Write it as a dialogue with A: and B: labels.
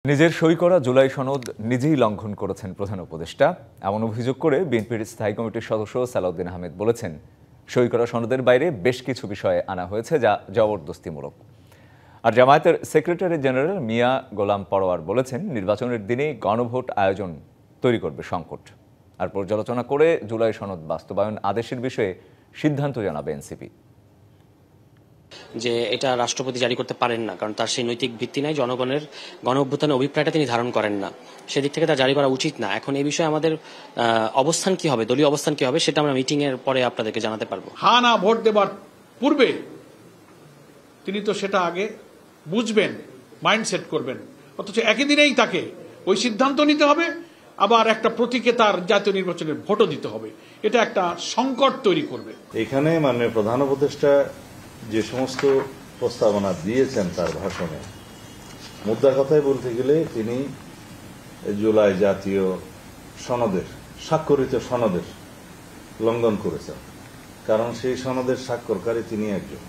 A: নিজের সই করা জুলাই সনদ নিজেই লঙ্ঘন করেছেন প্রধান উপদেষ্টা এমন অভিযোগ করে বিএনপির স্থায়ী কমিটির সদস্য সালাউদ্দিন আহমেদ বলেছেন, সই করা সনদের বাইরে বেশ কিছু বিষয়ে আনা হয়েছে যা জবরদস্তিমূলক। আর জামায়াতের সেক্রেটারি জেনারেল মিয়া গোলাম পরোয়ার বলেছেন, নির্বাচনের দিনেই গণভোট আয়োজন তৈরি করবে সংকট। আর পর্যালোচনা করে জুলাই সনদ বাস্তবায়ন আদেশের বিষয়ে সিদ্ধান্ত জানাবে এনসিপি।
B: যে এটা রাষ্ট্রপতি জারি করতে পারেন না, কারণ তার সেই নৈতিক ভিত্তি নাই। জনগণের গণ অভ্যুত্থানের অভিপ্রায়টা তিনি ধারণ করেন না, সেদিক থেকে তা জারি করা উচিত না। এখন এই বিষয়ে আমাদের অবস্থান কি হবে, দলীয় অবস্থান কি হবে, সেটা আমরা মিটিং এর পরে আপনাদেরকে জানাতে পারবো।
C: হ্যাঁ না ভোট দেবার পূর্বে তিনি তো সেটা আগে বুঝবেন, মাইন্ডসেট করবেন, অথচ একই দিনেই তাকে ওই সিদ্ধান্ত নিতে হবে, আবার একটা প্রতীকে তার জাতীয় নির্বাচনের ভোটও দিতে হবে। এটা একটা সংকট তৈরি করবে।
D: এখানে মাননীয় প্রধান উপদেষ্টা যে সমস্ত প্রস্তাবনা দিয়েছেন তার ভাষণে, মুদ্রা কথায় বলতে গেলে তিনি জুলাই জাতীয় সনদের, স্বাক্ষরিত সনদের লঙ্ঘন করেছেন, কারণ সেই সনদের স্বাক্ষরকারী তিনি একজন।